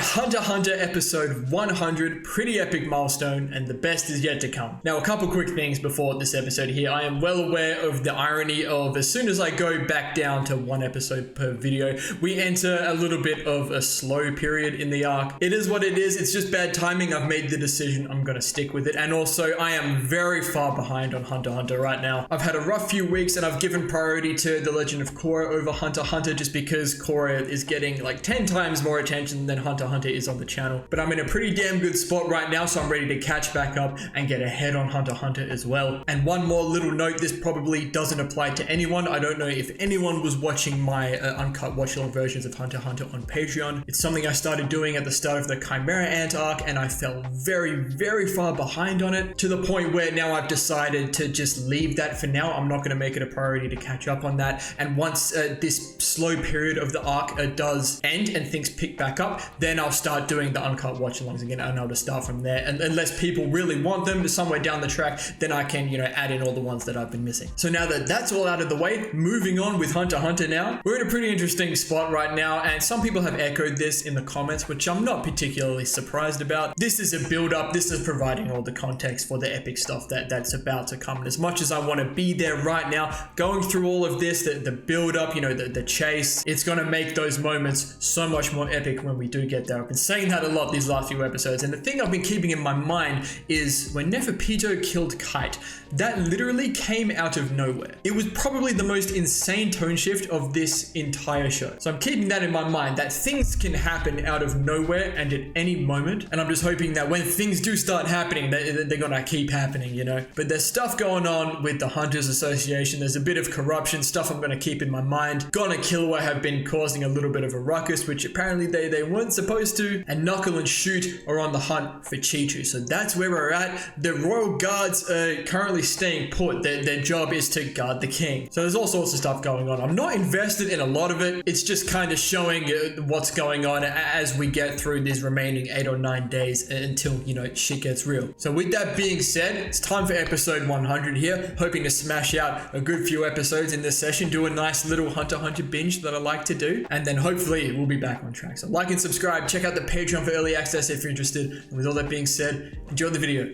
Hunter x Hunter episode 100, pretty epic milestone, and the best is yet to come. Now, a couple quick things before this episode here. I am well aware of the irony of as soon as I go back down to one episode per video, we enter a little bit of a slow period in the arc. It is what it is. It's just bad timing. I've made the decision. I'm going to stick with it. And also, I am very far behind on Hunter x Hunter right now. I've had a rough few weeks and I've given priority to The Legend of Korra over Hunter x Hunter just because Korra is getting like 10 times more attention than Hunter x Hunter is on the channel. But I'm in a pretty damn good spot right now, so I'm ready to catch back up and get ahead on Hunter x Hunter as well. And one more little note, this probably doesn't apply to anyone. I don't know if anyone was watching my uncut watch-along versions of Hunter x Hunter on Patreon. It's something I started doing at the start of the Chimera Ant arc, and I fell very far behind on it, to the point where now I've decided to just leave that for now. I'm not going to make it a priority to catch up on that. And once this slow period of the arc does end and things pick back up, then I'll start doing the uncut watch-alongs again, and I'll just start from there. And unless people really want them somewhere down the track, then I can, add in all the ones that I've been missing. So now that that's all out of the way, moving on with Hunter x Hunter now. We're in a pretty interesting spot right now, and some people have echoed this in the comments, which I'm not particularly surprised about. This is a build-up. This is providing all the context for the epic stuff that's about to come. And as much as I want to be there right now, going through all of this, the build-up, the chase, it's going to make those moments so much more epic when we do get there. I've been saying that a lot these last few episodes, and the thing I've been keeping in my mind is when Neferpitou killed Kite, that literally came out of nowhere. It was probably the most insane tone shift of this entire show. So I'm keeping that in my mind, that things can happen out of nowhere and at any moment. And I'm just hoping that when things do start happening, they're gonna keep happening, But there's stuff going on with the Hunters Association. There's a bit of corruption, stuff I'm gonna keep in my mind. Gon and Killua have been causing a little bit of a ruckus, which apparently they weren't supposed to. And Knuckle and Shoot are on the hunt for Chi-Chu. So that's where we're at. The Royal Guards are currently staying put. Their job is to guard the king. So there's all sorts of stuff going on. I'm not invested in a lot of it. It's just kind of showing what's going on as we get through these remaining 8 or 9 days until, shit gets real. So with that being said, it's time for episode 100 here. Hoping to smash out a good few episodes in this session, do a nice little Hunter x Hunter binge that I like to do, and then hopefully we'll be back on track. So like and subscribe, check out the Patreon for early access if you're interested. And with all that being said, enjoy the video.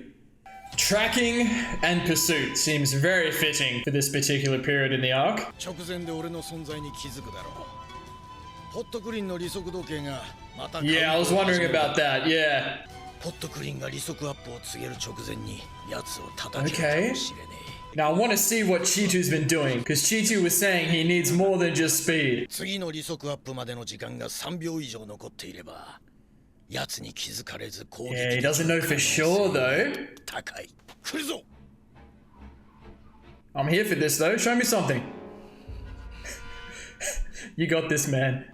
Tracking and pursuit seems very fitting for this particular period in the arc. Yeah, I was wondering about that, yeah. Okay. Now I want to see what Chi-Chu's been doing, because Chi-Chu was saying he needs more than just speed. Yeah, he doesn't know for sure though. I'm here for this though, show me something. You got this, man.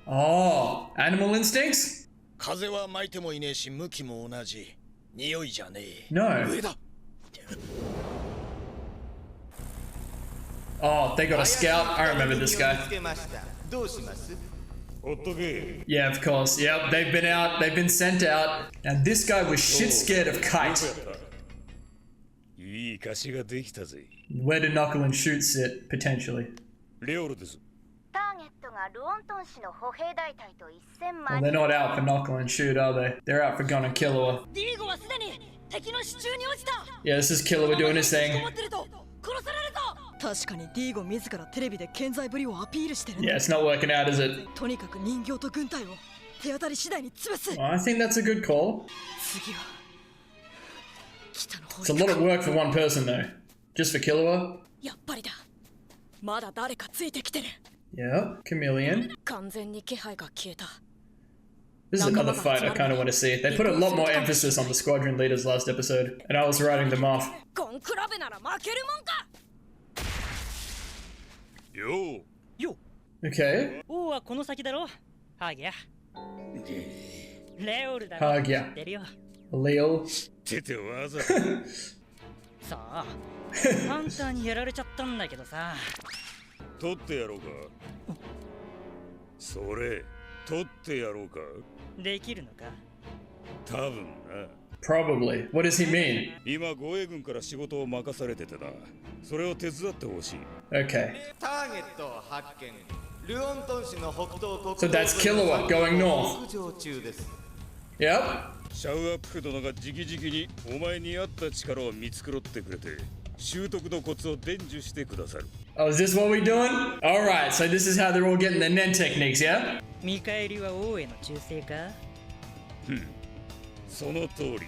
Oh, animal instincts? No. Oh, they got a scout. I remember this guy. Yeah, of course. Yep, they've been out. They've been sent out. And this guy was shit scared of Kite. Where did Knuckle and Shoot sit, potentially? Well, they're not out for Knuckle and Shoot, are they? They're out for Gon and Killua. Yeah, this is Killua doing his thing. Yeah, it's not working out, is it? Well, I think that's a good call. It's a lot of work for one person though. Just for Killua. Yeah, Chameleon. This is another fight I kind of want to see. They put a lot more emphasis on the squadron leaders last episode, and I was writing them off. Okay. Hagya. Leo. Probably. What does he mean? 今護衛軍から仕事を任されててな。それを手伝ってほしい。Okay. ターゲットを発見。ルオントン市の北東国 So that's Killua going north. 北上中です。Yep. シャウアップ殿が直々にお前に合った力を見繕ってくれて、習得のコツを伝授してくださる。Oh, is this what we're doing? Alright, so this is how they're all getting their Nen techniques, yeah? 見返りは王への忠誠かその通り、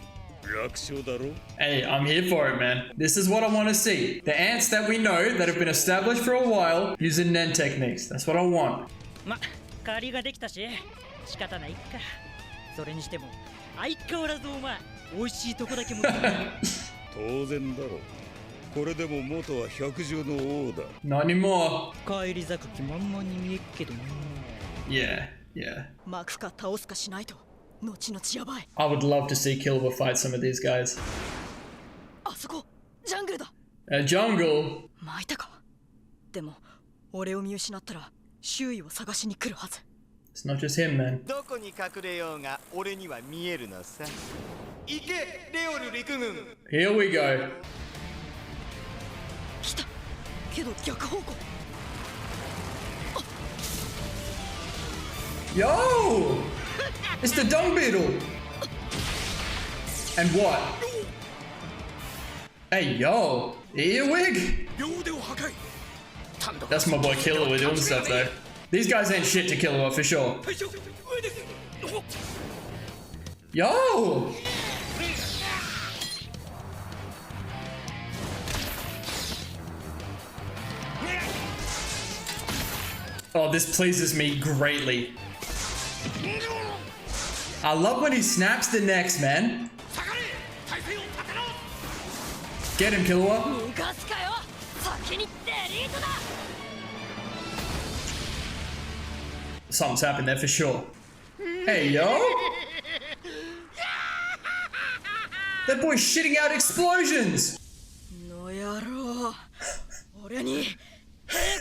楽勝だろ Hey, I'm here for it, man. This is what I want to see. The ants that we know that have been established for a while using Nen techniques. That's what I want. ま、借りができたし仕方ないか。それにしても相変わらずお前美味しいとこだけ持ってる当然だろう。これでも元は百獣の王だ。 Not anymore. 帰り咲く気満々に見えっけどな。 Yeah, yeah. 巻くか倒すかしないと後々やばい。 I would love to see Killua fight some of these guys. あそこジャングルだ。 A jungle. 巻いたか。でも俺を見失ったら周囲を探しに来るはず。 It's not just him, man. どこに隠れようが俺には見えるのさ。行け、レオル陸軍。 Here we go. 来たけど逆方向。 Yo! It's the dung beetle. And what? Hey, yo. Earwig? That's my boy Killua doing stuff, though. These guys ain't shit to Killua, for sure. Yo! Oh, this pleases me greatly. I love when he snaps the necks, man. Get him, Killua. 逃がすかよ。先にデリートだ。 Something's happened there for sure. Hey, yo. That boy's shitting out explosions. の野郎。俺に。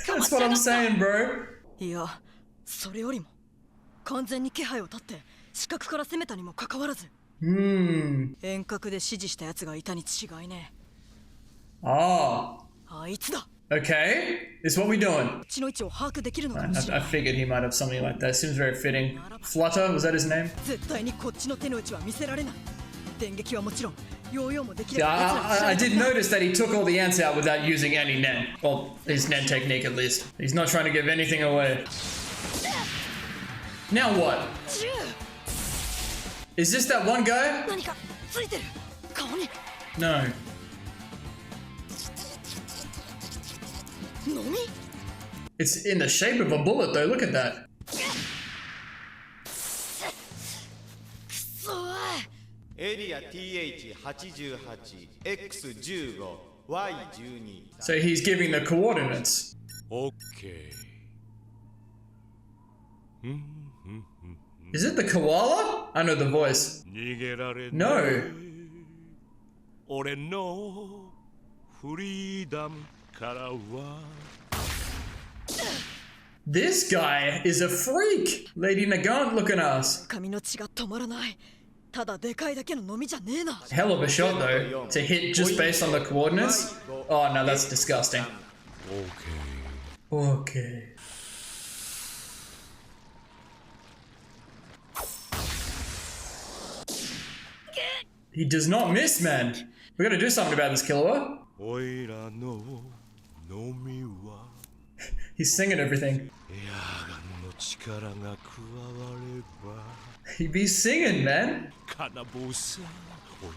That's what I'm saying, bro. いや、それよりも完全に気配を立って死角から攻めたにもかかわらず、遠隔で指示した奴がいたに違いね。 Ah. あいつだ。 Okay. Is what we doing? 血の位置を把握できるのか I, もしれ I ない。 figured he might have something like that. Seems very fitting. Flutter, was that his name? 絶対にこっちの手の内は見せられない。電撃はもちろん、ヨーヨーもできれ Yeah, ば奴ら I に知ら did れたくない。 notice that he took all the ants out without using any Nen. Well, his Nen technique at least. He's not trying to give anything away. Now what? 銃 Is this that one guy? 何かついてる。顔に No. のみ。 It's in the shape of a bullet though. Look at that. そう。エリア TH88X15Y12。 So he's giving the coordinates. オッケー。 Is it the koala? I know the voice. 逃げられない。 No. 俺のフリーダムからは。 This guy is a freak. Lady Nagant, look at us. 髪の血が止まらない。ただでかいだけののみじゃねえな。 Hell of a shot though. To hit just based on the coordinates. Oh no, that's disgusting. オッケー。 Okay. He does not miss, man. We gotta do something about this, Killua. おいらの飲みは He's singing everything. エアガンの力が加われば He be singing, man. 金棒さ。おい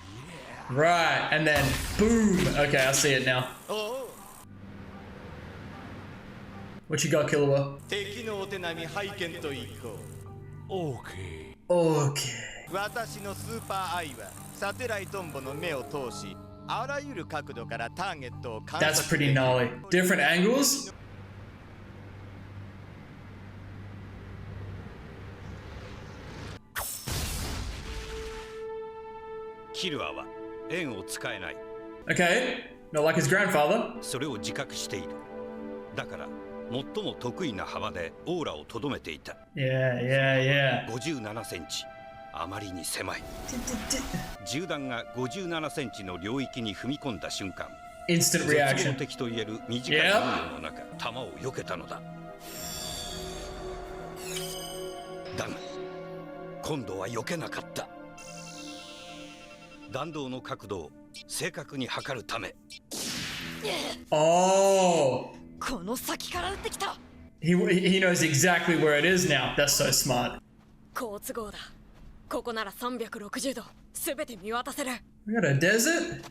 Right, and then boom. Okay, I see it now. おお、 What you got, Killua? 敵のお手並み拝見といこオッケ Okay. う。私のスーパーアイはサテライトンボの目を通し、あらゆる角度からターゲットを観 That's 察 pretty できる。 gnarly. Different angles? キルアは円を使えない。 Okay. Not like his grandfather. それを自覚している。だから最も得意な幅でオーラをとどめていた。 Yeah, yeah, yeah. 57センチ。あまりに狭い。銃弾が57センチの領域に踏み込んだ瞬間、 Instant 絶 reaction. 望的と言える短い猶予の中、弾を避けたのだ。だが今度は避けなかった。弾道の角度を正確に測るため。 Oh, この先から撃ってきた。 he knows exactly where it is now. That's so smart. 好都合だ。ここなら360度すべて見渡せる。 We got a desert.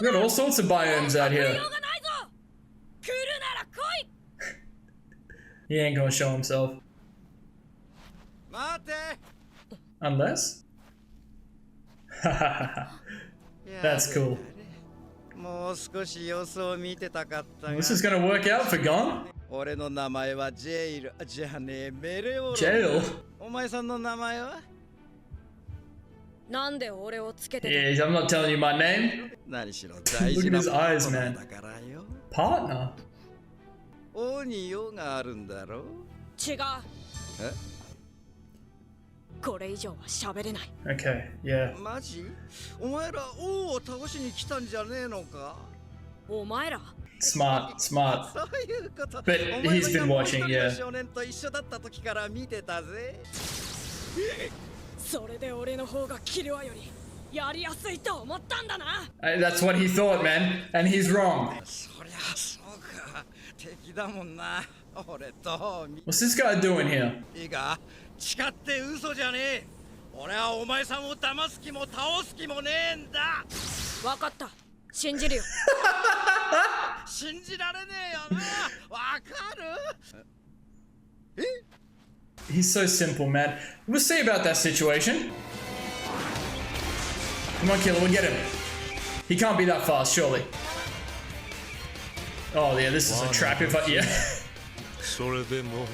We got all sorts of biomes out よ here. うがないぞ。来るなら来い。 He ain't gonna show himself. 待て。 Unless? That's cool. もう少し様子を見てたかったが。 This is gonna work out for Gon? 俺の名前はジェイルじゃねえメレオロ。 Jail? お前さんの名前は？なんで俺をつけてた？ Yeah, I'm not telling you my name. 何しろ大事な Look at his eyes, パー man. トナーだからよ。 Partner? 王に用があるんだろう。違う。え？これ以上は喋れない。 Okay, yeah. マジ？お前ら王を倒しに来たんじゃねえのか？お前ら Smart, smart. そういうこと。 But お前 he's been は watching, もう一人の yeah. 少年と一緒だった時から見てたぜ。それで俺の方がキルアよりやりやすいと思ったんだな。That's what he thought, man. And he's wrong. そりゃそうか。敵だもんな。俺と。 What's this guy doing here? いいか？誓って嘘じゃねえ。俺はお前さんを騙す気も倒す気もねえんだ。わかった。信じるよ。信じられねえよな。わかる？え？ He's so simple, man. We'll see about that situation. Come on, Killua, we'll get him. He can't be that fast, surely. Oh, yeah, this is a trap if I... Yeah. それでも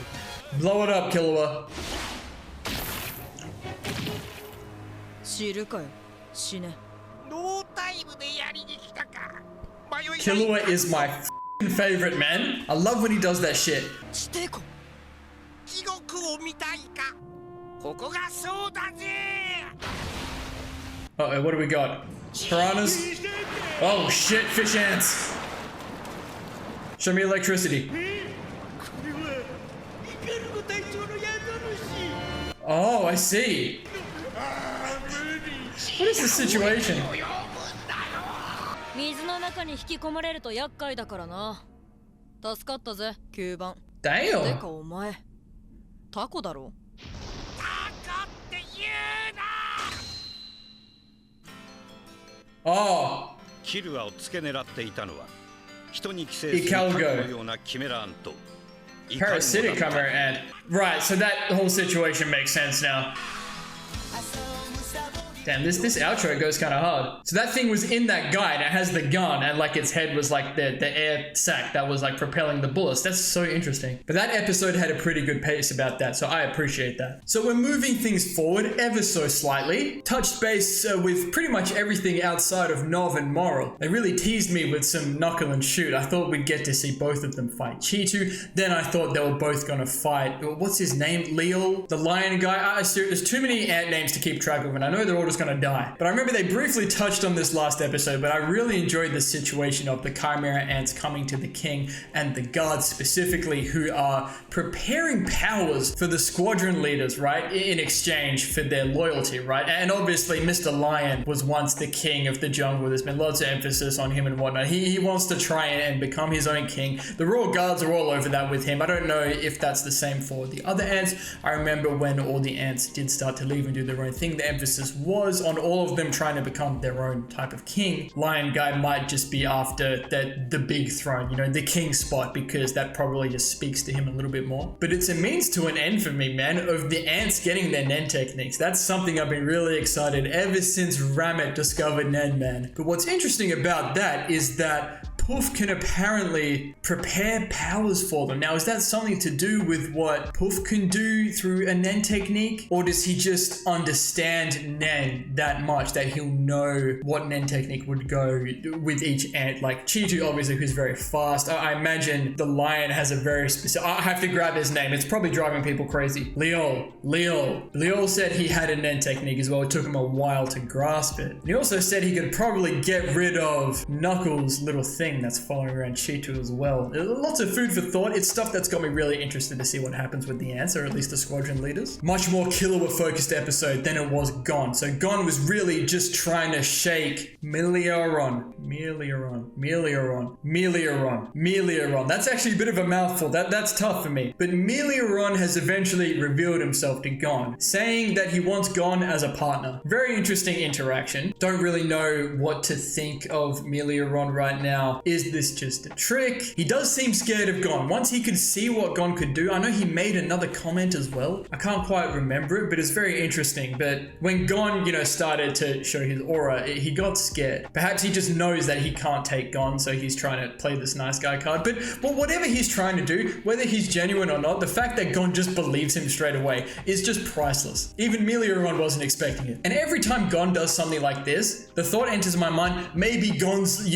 Blow it up, Killua. 知るかよ。死ね。ノータイムでやりに来たか。迷いない。 Killua is my f***ing favorite, man. I love when he does that shit. 地底湖。地獄を見たいか。ここがそうだぜ。 Uh-oh, what do we got? Piranhas? Oh, shit, fish ants. Show me electricity. Oh, I see. What is this situation? 水の中に引き込まれると厄介だからな。助かったぜ、9番。 Damn. てかお前、タコだろ？Oh, キルアを付け狙っていたのは人に寄生する Ikalgo タコのようなキメラアンとイカルゴだった。 parasitic Hummer ant. Right, so that whole situation makes sense now. Damn, this outro goes kind of hard. So that thing was in that guy, and it has the gun, and like its head was like the air sac that was like propelling the bullets. That's so interesting. But that episode had a pretty good pace about that, so I appreciate that. So we're moving things forward ever so slightly. Touched base with pretty much everything outside of Nov and Moral. They really teased me with some knuckle and shoot. I thought we'd get to see both of them fight Chitu. Then I thought they were both gonna fight, what's his name? Leal, the lion guy. There's too many ant names to keep track of, and I know they're all just gonna die. But I remember they briefly touched on this last episode, but I really enjoyed the situation of the Chimera ants coming to the king and the guards specifically who are preparing powers for the squadron leaders, right? In exchange for their loyalty, right? And obviously Mr. Lion was once the king of the jungle. There's been lots of emphasis on him and whatnot. He wants to try and become his own king. The royal guards are all over that with him. I don't know if that's the same for the other ants. I remember when all the ants did start to leave and do their own thing, the emphasis was on all of them trying to become their own type of king. Lion guy might just be after the big throne, you know, the king spot, because that probably just speaks to him a little bit more. But it's a means to an end for me, man, of the ants getting their Nen techniques. That's something I've been really excited ever since Rammet discovered Nen, man. But what's interesting about that is that Puff can apparently prepare powers for them. Now, is that something to do with what Puff can do through a Nen technique? Or does he just understand Nen that much that he'll know what Nen technique would go with each ant? Like Chitu, obviously, who's very fast. I imagine the lion has a very specific... I have to grab his name. It's probably driving people crazy. Leol said he had a Nen technique as well. It took him a while to grasp it. And he also said he could probably get rid of Knuckles' little thing that's following around Chitu as well. Lots of food for thought. It's stuff that's got me really interested to see what happens with the ants, or at least the squadron leaders. Much more Killua focused episode than it was Gon. So Gon was really just trying to shake Meleoron. That's actually a bit of a mouthful. That's tough for me. But Meleoron has eventually revealed himself to Gon, saying that he wants Gon as a partner. Very interesting interaction. Don't really know what to think of Meleoron right now. Is this just a trick? He does seem scared of Gon. Once he could see what Gon could do, I know he made another comment as well. I can't quite remember it, but it's very interesting. But when Gon, started to show his aura, he got scared. Perhaps he just knows that he can't take Gon, so he's trying to play this nice guy card. But whatever he's trying to do, whether he's genuine or not, the fact that Gon just believes him straight away is just priceless. Even Meleoron wasn't expecting it. And every time Gon does something like this, the thought enters my mind, maybe Gon's,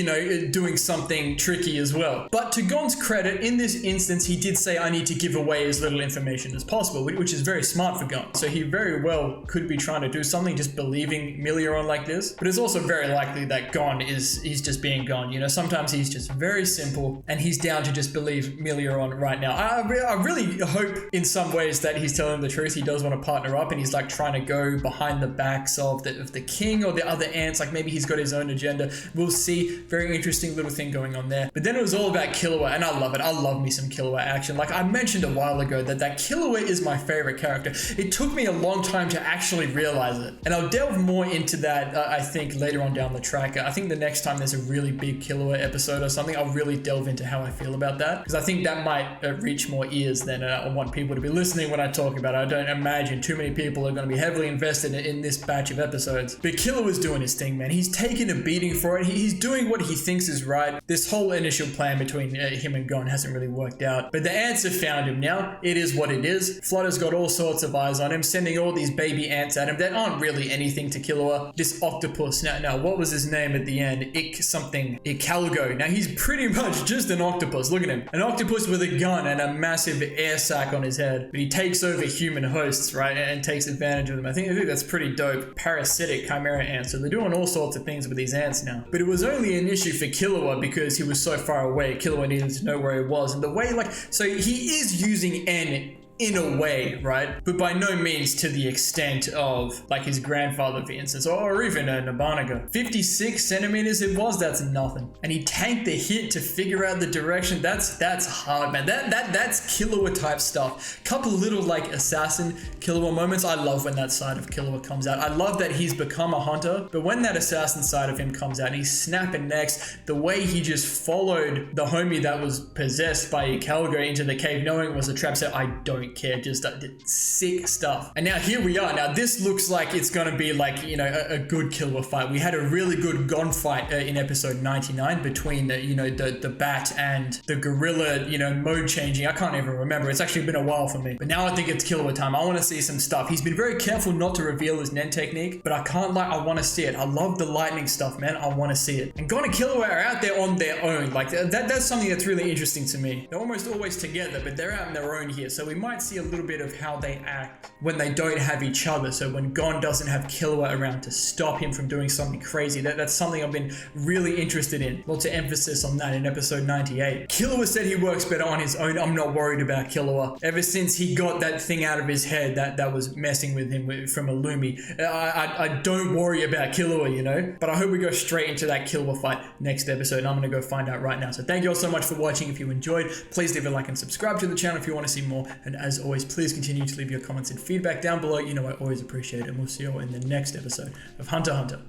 doing something tricky as well. But to Gon's credit, in this instance, he did say, I need to give away as little information as possible, which is very smart for Gon. So he very well could be trying to do something, just believing Meleoron like this. But it's also very likely that Gon he's just being Gon. Sometimes he's just very simple and he's down to just believe Meleoron right now. I really hope in some ways that he's telling the truth. He does want to partner up and he's like trying to go behind the backs of the king or the other ants. Like maybe he's got his own agenda. We'll see. Very interesting little thing going on there. But then it was all about Killua, and I love it. I love me some Killua action. Like I mentioned a while ago that Killua is my favorite character. It took me a long time to actually realize it. And I'll delve more into that, I think, later on down the track. I think the next time there's a really big Killua episode or something, I'll really delve into how I feel about that. Because I think that might reach more ears than I want people to be listening when I talk about it. I don't imagine too many people are going to be heavily invested in this batch of episodes. But Killua's doing his thing, man. He's taking a beating for it. He's doing what he thinks is right. This whole initial plan between him and Gon hasn't really worked out. But the ants have found him now. It is what it is. Flutter's got all sorts of eyes on him, sending all these baby ants at him that aren't really anything to Killua. This octopus. Now, what was his name at the end? Icalgo. Now, he's pretty much just an octopus. Look at him. An octopus with a gun and a massive air sac on his head. But he takes over human hosts, right? And takes advantage of them. I think that's pretty dope. Parasitic chimera ants. So they're doing all sorts of things with these ants now. But it was only an issue for Killua because he was so far away. Killua needed to know where he was. And the way, so he is using N in a way, right? But by no means to the extent of his grandfather, for instance, or even Nabanaga. 56 centimeters it was, that's nothing. And he tanked the hit to figure out the direction. That's hard, man. That's Killua type stuff. Couple little assassin Killua moments. I love when that side of Killua comes out. I love that he's become a hunter, but when that assassin side of him comes out and he's snapping necks, the way he just followed the homie that was possessed by Icalgo into the cave knowing it was a trap, so I don't care, just sick stuff. And now here we are. Now this looks like it's gonna be a good Killua fight. We had a really good Gon fight in episode 99 between the bat and the gorilla mode changing. I can't even remember. It's actually been a while for me. But now I think it's Killua time. I want to see some stuff. He's been very careful not to reveal his Nen technique, but I can't lie, I want to see it. I love the lightning stuff, man. I want to see it. And Gon and Killua are out there on their own. That's something that's really interesting to me. They're almost always together, but they're out on their own here. So we might see a little bit of how they act when they don't have each other. So when Gon doesn't have Killua around to stop him from doing something crazy, that's something I've been really interested in. Lots of emphasis on that in episode 98. Killua said he works better on his own. I'm not worried about Killua. Ever since he got that thing out of his head that was messing with him from Illumi, I don't worry about Killua, But I hope we go straight into that Killua fight next episode, and I'm going to go find out right now. So thank you all so much for watching. If you enjoyed, please leave a like and subscribe to the channel if you want to see more. And as always, please continue to leave your comments and feedback down below. I always appreciate it. And we'll see you all in the next episode of Hunter x Hunter.